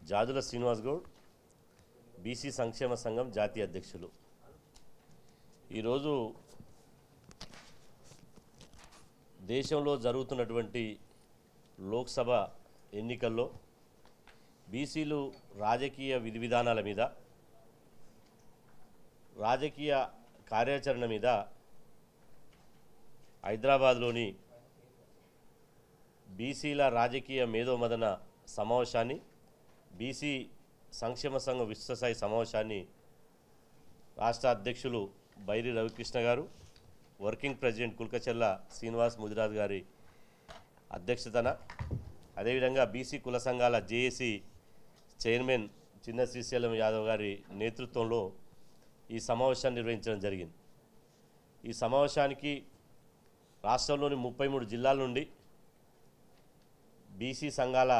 Jajula Srinivas Goud BC సంక్షేమ సంఘం జాతీయ అధ్యక్షులు. ఈరోజు దేశంలో జరుగుతున్నటువంటి లోక్సభ ఎన్నికల్లో బీసీలు రాజకీయ విధి విధానాల మీద, రాజకీయ కార్యాచరణ మీద హైదరాబాద్లోని బీసీల రాజకీయ మేధోమదన సమావేశాన్ని, బీసీ సంక్షేమ సంఘం విశ్వస్థాయి సమావేశాన్ని రాష్ట్ర అధ్యక్షులు బైరి రవికృష్ణ గారు, వర్కింగ్ ప్రెసిడెంట్ కుల్కచర్ల శ్రీనివాస్ ముదిరాజ్ గారి అధ్యక్షతన, అదేవిధంగా బీసీ కుల సంఘాల జేఏసీ చైర్మన్ చిన్న శ్రీశైలం యాదవ్ గారి నేతృత్వంలో ఈ సమావేశాన్ని నిర్వహించడం జరిగింది. ఈ సమావేశానికి రాష్ట్రంలోని 33 జిల్లాల నుండి బీసీ సంఘాల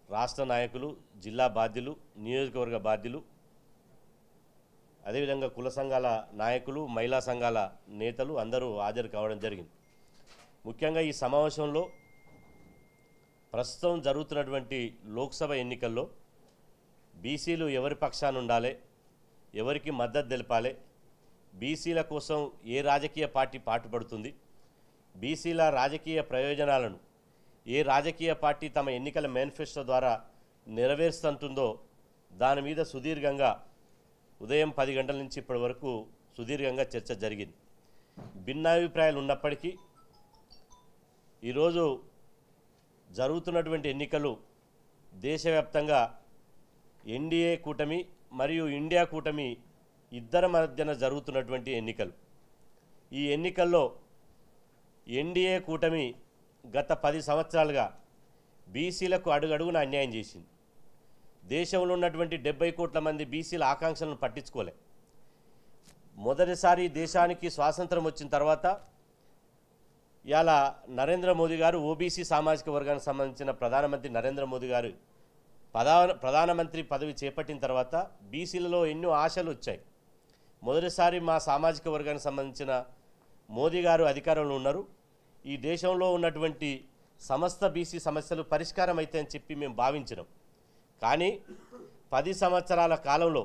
రాష్ట్ర నాయకులు, జిల్లా బాధ్యులు, నియోజకవర్గ బాధ్యులు, అదేవిధంగా కుల సంఘాల నాయకులు, మహిళా సంఘాల నేతలు అందరూ హాజరు కావడం జరిగింది. ముఖ్యంగా ఈ సమావేశంలో ప్రస్తుతం జరుగుతున్నటువంటి లోక్సభ ఎన్నికల్లో బీసీలు ఎవరి పక్షాన ఉండాలి, ఎవరికి మద్దతు తెలపాలి, బీసీల కోసం ఏ రాజకీయ పార్టీ పాటుపడుతుంది, బీసీల రాజకీయ ప్రయోజనాలను ఏ రాజకీయ పార్టీ తమ ఎన్నికల మేనిఫెస్టో ద్వారా నెరవేరుస్తుంటుందో దాని మీద సుదీర్ఘంగా ఉదయం 10 గంటల నుంచి ఇప్పటి వరకు సుదీర్ఘంగా చర్చ జరిగింది. భిన్నాభిప్రాయాలు ఉన్నప్పటికీ ఈరోజు జరుగుతున్నటువంటి ఎన్నికలు దేశవ్యాప్తంగా ఎన్డీఏ కూటమి మరియు ఇండియా కూటమి ఇద్దరి మధ్యన జరుగుతున్నటువంటి ఎన్నికలు. ఈ ఎన్నికల్లో ఎన్డీఏ కూటమి గత 10 సంవత్సరాలుగా బీసీలకు అడుగడుగున అన్యాయం చేసింది. దేశంలో ఉన్నటువంటి 70 కోట్ల మంది బీసీల ఆకాంక్షలను పట్టించుకోలే. మొదటిసారి దేశానికి స్వాతంత్రం వచ్చిన తర్వాత ఇవాళ నరేంద్ర మోదీ గారు ఓబీసీ సామాజిక వర్గానికి సంబంధించిన ప్రధానమంత్రి నరేంద్ర మోదీ గారు ప్రధానమంత్రి పదవి చేపట్టిన తర్వాత బీసీలలో ఎన్నో ఆశలు వచ్చాయి. మొదటిసారి మా సామాజిక వర్గానికి సంబంధించిన మోదీ గారు అధికారంలో ఉన్నారు, ఈ దేశంలో ఉన్నటువంటి సమస్త బీసీ సమస్యలు పరిష్కారం అవుతాయని చెప్పి మేము భావించినాం. కానీ 10 సంవత్సరాల కాలంలో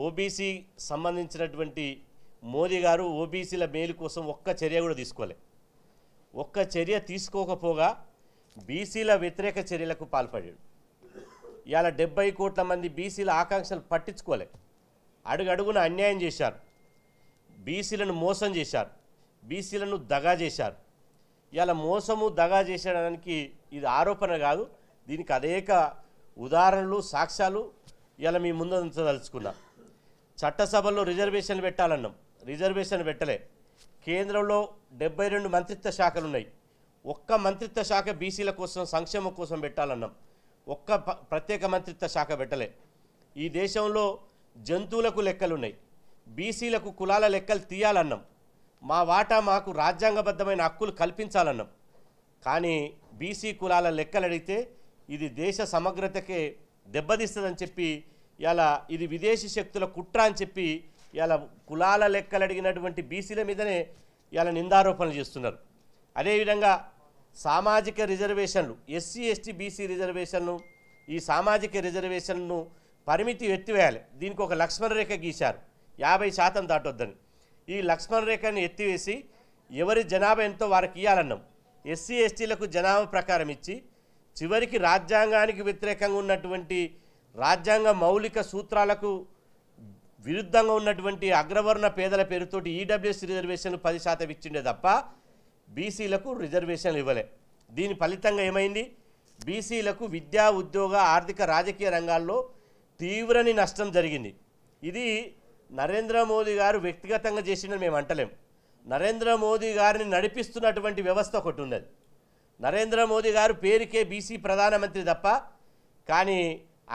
ఓబీసీ సంబంధించినటువంటి మోదీ గారు ఓబీసీల మేలు కోసం ఒక్క చర్య కూడా తీసుకోలే. ఒక్క చర్య తీసుకోకపోగా బీసీల వ్యతిరేక చర్యలకు పాల్పడాడు. ఇవాళ 70 కోట్ల మంది బీసీల ఆకాంక్షలు పట్టించుకోలే. అడుగడుగున అన్యాయం చేశారు, బీసీలను మోసం చేశారు, బీసీలను దగా చేశారు. ఇవాళ మోసము దగా చేసేయడానికి ఇది ఆరోపణ కాదు, దీనికి అనేక ఉదాహరణలు, సాక్ష్యాలు ఇవాళ మీ ముందు ఉంచదలుచుకున్నా. చట్టసభల్లో రిజర్వేషన్లు పెట్టాలన్నాం, రిజర్వేషన్ పెట్టలే. కేంద్రంలో 72 మంత్రిత్వ శాఖలు ఉన్నాయి, ఒక్క మంత్రిత్వ శాఖ బీసీల కోసం సంక్షేమం కోసం పెట్టాలన్నాం, ఒక్క ప్రత్యేక మంత్రిత్వ శాఖ పెట్టలే. ఈ దేశంలో జంతువులకు లెక్కలున్నాయి, బీసీలకు కులాల లెక్కలు తీయాలన్నాం, మా వాటా మాకు రాజ్యాంగబద్ధమైన హక్కులు కల్పించాలన్నాం. కానీ బీసీ కులాల లెక్కలు అడిగితే ఇది దేశ సమగ్రతకే దెబ్బతీస్తుందని చెప్పి ఇలా ఇది విదేశీ శక్తుల కుట్ర అని చెప్పి ఇలా కులాల లెక్కలు అడిగినటువంటి బీసీల మీదనే ఇలా నిందారోపణలు చేస్తున్నారు. అదేవిధంగా సామాజిక రిజర్వేషన్లు, ఎస్సీ ఎస్టీ బీసీ రిజర్వేషన్లు, ఈ సామాజిక రిజర్వేషన్ను పరిమితి ఎత్తివేయాలి. దీనికి ఒక లక్ష్మణ రేఖ గీశారు, 50% దాటొద్దని. ఈ లక్ష్మణ రేఖను ఎత్తివేసి ఎవరి జనాభా ఎంతో వారికి ఇవ్వాలన్నాం. ఎస్సీ ఎస్టీలకు జనాభా ప్రకారం ఇచ్చి చివరికి రాజ్యాంగానికి వ్యతిరేకంగా ఉన్నటువంటి రాజ్యాంగ మౌలిక సూత్రాలకు విరుద్ధంగా ఉన్నటువంటి అగ్రవర్ణ పేదల పేరుతోటి ఈడబ్ల్యూఎస్ రిజర్వేషన్లు 10% ఇచ్చిండే తప్ప బీసీలకు రిజర్వేషన్లు ఇవ్వలే. దీని ఫలితంగా ఏమైంది? బీసీలకు విద్యా, ఉద్యోగ, ఆర్థిక, రాజకీయ రంగాల్లో తీవ్రని నష్టం జరిగింది. ఇది నరేంద్ర మోదీ గారు వ్యక్తిగతంగా చేసిందని మేము అంటలేం. నరేంద్ర మోదీ గారిని నడిపిస్తున్నటువంటి వ్యవస్థ ఒకటి ఉన్నది. నరేంద్ర మోదీ గారు పేరుకే బీసీ ప్రధానమంత్రి తప్ప, కానీ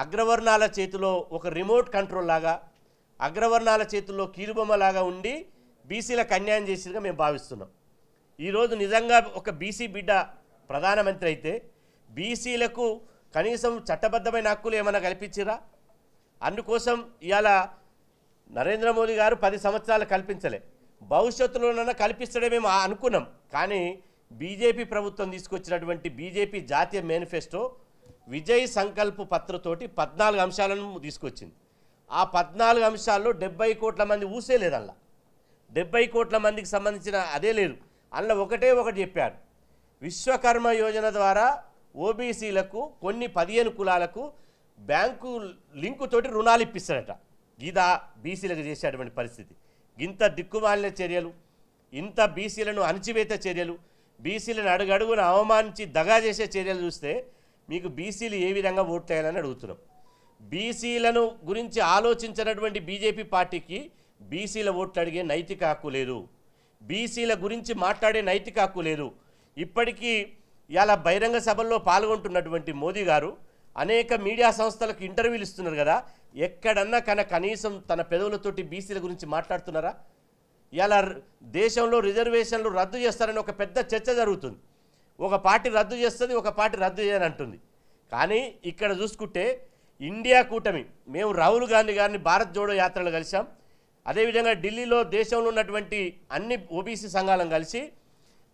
అగ్రవర్ణాల చేతిలో ఒక రిమోట్ కంట్రోల్ లాగా, అగ్రవర్ణాల చేతుల్లో కీలుబొమ్మలాగా ఉండి బీసీలకు అన్యాయం చేసినగా మేము భావిస్తున్నాం. ఈరోజు నిజంగా ఒక బీసీ బిడ్డ ప్రధానమంత్రి అయితే బీసీలకు కనీసం చట్టబద్ధమైన హక్కులు ఏమైనా కల్పించిరా? అందుకోసం ఇవాళ నరేంద్ర మోదీ గారు 10 సంవత్సరాలు కల్పించలే, భవిష్యత్తులోనైనా కల్పిస్తాడే మేము అనుకున్నాం. కానీ బీజేపీ ప్రభుత్వం తీసుకొచ్చినటువంటి బీజేపీ జాతీయ మేనిఫెస్టో విజయ్ సంకల్ప పత్రతోటి 14 అంశాలను తీసుకొచ్చింది. ఆ 14 అంశాల్లో 70 కోట్ల మంది ఊసే లేదు. అందులో 70 కోట్ల మందికి సంబంధించిన అదే లేదు. అందులో ఒకటే ఒకటి చెప్పారు, విశ్వకర్మ యోజన ద్వారా ఓబీసీలకు కొన్ని 15 కులాలకు బ్యాంకు లింకుతోటి రుణాలు ఇప్పిస్తారట. గీదా బీసీలకు చేసేటువంటి పరిస్థితి. ఇంత దిక్కుమాలిన చర్యలు, ఇంత బీసీలను అణచివేత చర్యలు, బీసీలను అడుగడుగున అవమానించి దగా చేసే చర్యలు చూస్తే మీకు బీసీలు ఏ విధంగా ఓట్లు వేయాలని అడుగుతున్నాం. బీసీలను గురించి ఆలోచించినటువంటి బీజేపీ పార్టీకి బీసీల ఓట్లు అడిగే నైతిక హక్కు లేదు, బీసీల గురించి మాట్లాడే నైతిక హక్కు లేదు. ఇప్పటికీ ఇలా బహిరంగ సభల్లో పాల్గొంటున్నటువంటి మోదీ గారు అనేక మీడియా సంస్థలకు ఇంటర్వ్యూలు ఇస్తున్నారు కదా, ఎక్కడన్నా కనీసం తన పెదవులతోటి బీసీల గురించి మాట్లాడుతున్నారా? ఇలా దేశంలో రిజర్వేషన్లు రద్దు చేస్తారని ఒక పెద్ద చర్చ జరుగుతుంది. ఒక పార్టీ రద్దు చేస్తుంది, ఒక పార్టీ రద్దు చేయని అంటుంది. కానీ ఇక్కడ చూసుకుంటే ఇండియా కూటమి, మేము రాహుల్ గాంధీ గారిని భారత్ జోడో యాత్రలు కలిసాం. అదేవిధంగా ఢిల్లీలో దేశంలో ఉన్నటువంటి అన్ని ఓబీసీ సంఘాలను కలిసి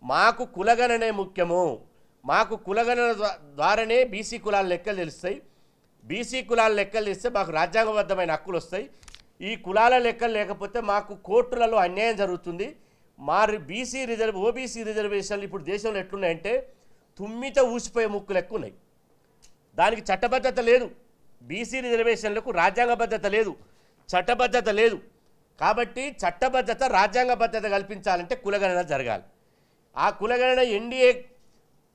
మాకు కులగణనే ముఖ్యము, మాకు కులగణన ద్వారానే బీసీ కులాల లెక్కలు తెలుస్తాయి, బీసీ కులాల లెక్కలు తెలిస్తే మాకు రాజ్యాంగబద్ధమైన హక్కులు వస్తాయి, ఈ కులాల లెక్కలు లేకపోతే మాకు కోర్టులలో అన్యాయం జరుగుతుంది, మా ఓబీసీ రిజర్వేషన్లు ఇప్పుడు దేశంలో ఎట్లున్నాయంటే తుమ్మిత ఊసిపోయే ముక్కు లెక్క ఉన్నాయి. దానికి చట్టబద్ధత లేదు, బీసీ రిజర్వేషన్లకు రాజ్యాంగబద్ధత లేదు, చట్టబద్ధత లేదు. కాబట్టి చట్టబద్ధత రాజ్యాంగబద్ధత కల్పించాలంటే కులగణన జరగాలి. ఆ కులగణన ఎన్డీఏ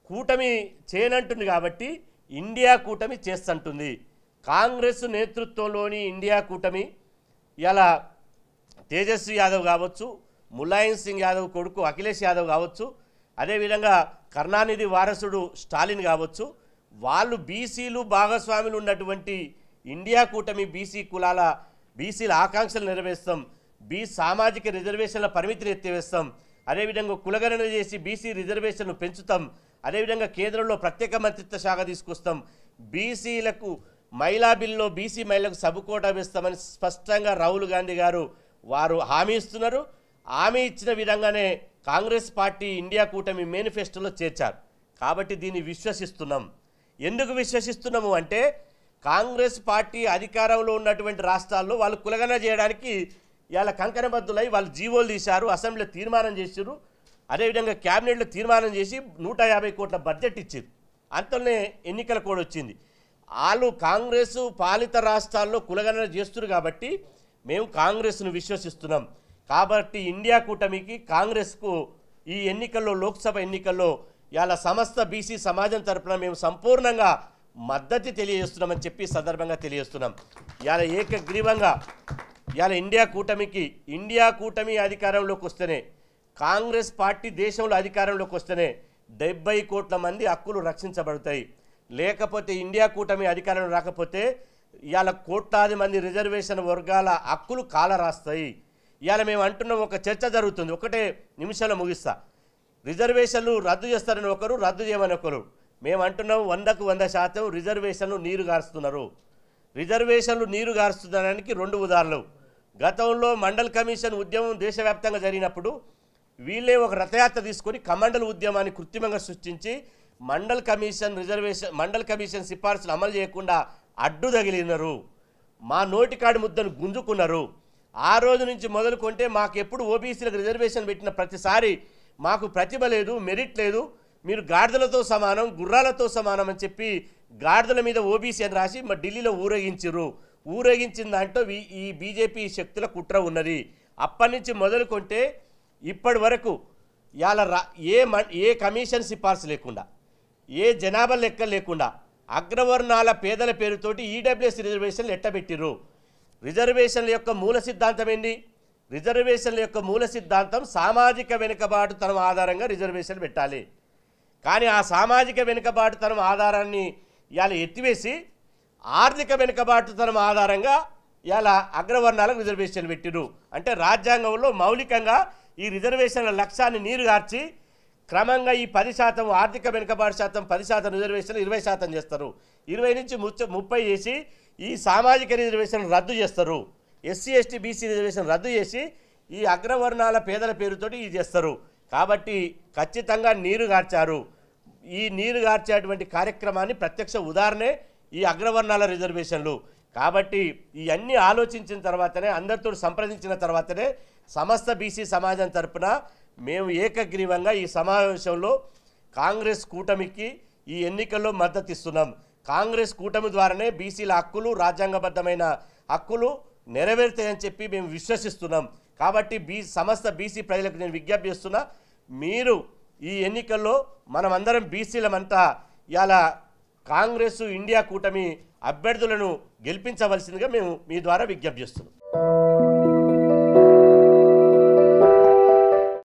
కూటమి చేయనంటుంది కాబట్టి ఇండియా కూటమి చేస్తుంటుంది. కాంగ్రెస్ నేతృత్వంలోని ఇండియా కూటమి ఇలా తేజస్వి యాదవ్ కావచ్చు, ములాయం సింగ్ యాదవ్ కొడుకు అఖిలేష్ యాదవ్ కావచ్చు, అదేవిధంగా కరుణానిధి వారసుడు స్టాలిన్ కావచ్చు, వాళ్ళు బీసీలు భాగస్వాములు ఉన్నటువంటి ఇండియా కూటమి బీసీల ఆకాంక్షలు నెరవేర్స్తాం, సామాజిక రిజర్వేషన్ల పరిమితిని ఎత్తివేస్తాం, అదేవిధంగా కులగణన చేసి బీసీ రిజర్వేషన్లు పెంచుతాం, అదేవిధంగా కేంద్రంలో ప్రత్యేక మంత్రిత్వ శాఖ తీసుకొస్తాం, బీసీలకు మహిళా బిల్లో బీసీ మహిళలకు సబ్-కోటా వేస్తామని స్పష్టంగా రాహుల్ గాంధీ గారు హామీ ఇస్తున్నారు. హామీ ఇచ్చిన విధంగానే కాంగ్రెస్ పార్టీ ఇండియా కూటమి మేనిఫెస్టోలో చేర్చారు. కాబట్టి దీన్ని విశ్వసిస్తున్నాం. ఎందుకు విశ్వసిస్తున్నాము అంటే కాంగ్రెస్ పార్టీ అధికారంలో ఉన్నటువంటి రాష్ట్రాల్లో వాళ్ళు కులగణన చేయడానికి ఇలా కంకణబద్దులై వాళ్ళు జీవోలు తీశారు, అసెంబ్లీలో తీర్మానం చేశారు, అదేవిధంగా క్యాబినెట్లో తీర్మానం చేసి 150 కోట్ల బడ్జెట్ ఇచ్చారు. అంతలోనే ఎన్నికల కోడ్ వచ్చింది. వాళ్ళు కాంగ్రెస్ పాలిత రాష్ట్రాల్లో కులగణన చేస్తున్నారు కాబట్టి మేము కాంగ్రెస్ను విశ్వసిస్తున్నాం. కాబట్టి ఇండియా కూటమికి కాంగ్రెస్కు ఈ ఎన్నికల్లో లోక్సభ ఎన్నికల్లో ఇలా సమస్త బీసీ సమాజం తరపున మేము సంపూర్ణంగా మద్దతు తెలియజేస్తున్నామని చెప్పి సందర్భంగా తెలియజేస్తున్నాం. ఇలా ఏకగ్రీవంగా ఇలా ఇండియా కూటమి అధికారంలోకి వస్తేనే, కాంగ్రెస్ పార్టీ దేశంలో అధికారంలోకి వస్తేనే 70 కోట్ల మంది హక్కులు రక్షించబడతాయి. లేకపోతే ఇండియా కూటమి అధికారంలో రాకపోతే ఇవాళ కోట్లాది మంది రిజర్వేషన్ వర్గాల హక్కులు కాలరాస్తాయి. ఇవాళ మేము అంటున్నాం, ఒక చర్చ జరుగుతుంది, ఒకటే నిమిషంలో ముగిస్తా. రిజర్వేషన్లు రద్దు చేస్తారని ఒకరు, రద్దు చేయమని ఒకరు. మేము అంటున్నాం 100కు 100% రిజర్వేషన్లు నీరు గారుస్తున్నారు. రిజర్వేషన్లు నీరు గారుస్తుండడానికి 2 ఉదాహరణలు. గతంలో మండల్ కమిషన్ ఉద్యమం దేశవ్యాప్తంగా జరిగినప్పుడు వీళ్ళే ఒక రథయాత్ర తీసుకొని కమండల్ ఉద్యమాన్ని కృత్రిమంగా సృష్టించి మండల్ కమిషన్ సిఫార్సులు అమలు చేయకుండా అడ్డు తగిలినారు, మా నోటికాడి ముద్దను గుంజుకున్నారు. ఆ రోజు నుంచి మొదలుకొంటే మాకు ఎప్పుడు ఓబీసీలకు రిజర్వేషన్ పెట్టిన ప్రతిసారి మాకు ప్రతిభ లేదు, మెరిట్ లేదు, మీరు గాడిదలతో సమానం, గుర్రాలతో సమానం అని చెప్పి గాడిదల మీద ఓబీసీ అని రాసి మా ఢిల్లీలో ఊరేగించిన దాంట్లో ఈ బీజేపీ శక్తుల కుట్ర ఉన్నది. అప్పటి నుంచి మొదలుకొంటే ఇప్పటి వరకు ఇవాళ ఏ కమిషన్ సిఫార్సు లేకుండా, ఏ జనాభా లెక్క లేకుండా అగ్రవర్ణాల పేదల పేరుతోటి ఈడబ్ల్యూఎస్ రిజర్వేషన్లు ఎట్టబెట్టిర్రు. రిజర్వేషన్ల యొక్క మూల సిద్ధాంతం ఏంది? రిజర్వేషన్ల యొక్క మూల సిద్ధాంతం సామాజిక వెనుకబాటుతనం ఆధారంగా రిజర్వేషన్ పెట్టాలి. కానీ ఆ సామాజిక వెనుకబాటుతనం ఆధారాన్ని ఇవాళ ఎత్తివేసి ఆర్థిక వెనుకబాటుతనం ఆధారంగా ఇవాళ అగ్రవర్ణాలకు రిజర్వేషన్ పెట్టిరు. అంటే రాజ్యాంగంలో మౌలికంగా ఈ రిజర్వేషన్ల లక్ష్యాన్ని నీరుగార్చి క్రమంగా ఈ 10% ఆర్థిక వెనుకబాటు శాతం 10% రిజర్వేషన్ 20% చేస్తారు. 20 నుంచి 30 చేసి ఈ సామాజిక రిజర్వేషన్ రద్దు చేస్తారు. ఎస్సీ ఎస్టీ బీసీ రిజర్వేషన్ రద్దు చేసి ఈ అగ్రవర్ణాల పేదల పేరుతోటి ఇది చేస్తారు. కాబట్టి ఖచ్చితంగా నీరు గార్చారు. ఈ నీరు గార్చేటువంటి కార్యక్రమాన్ని ప్రత్యక్ష ఉదాహరణే ఈ అగ్రవర్ణాల రిజర్వేషన్లు. కాబట్టి ఇవన్నీ ఆలోచించిన తర్వాతనే, అందరితో సంప్రదించిన తర్వాతనే సమస్త బీసీ సమాజం తరపున మేము ఏకగ్రీవంగా ఈ సమావేశంలో కాంగ్రెస్ కూటమికి ఈ ఎన్నికల్లో మద్దతు ఇస్తున్నాం. కాంగ్రెస్ కూటమి ద్వారానే బీసీల హక్కులు, రాజ్యాంగబద్ధమైన హక్కులు నెరవేరుతాయని చెప్పి మేము విశ్వసిస్తున్నాం. కాబట్టి సమస్త బీసీ ప్రజలకు నేను విజ్ఞప్తి చేస్తున్నా, మీరు ఈ ఎన్నికల్లో మనమందరం బీసీలమంతా ఇలా కాంగ్రెస్ ఇండియా కూటమి అభ్యర్థులను గెలిపించవలసిందిగా మేము మీ ద్వారా విజ్ఞప్తి చేస్తున్నాం.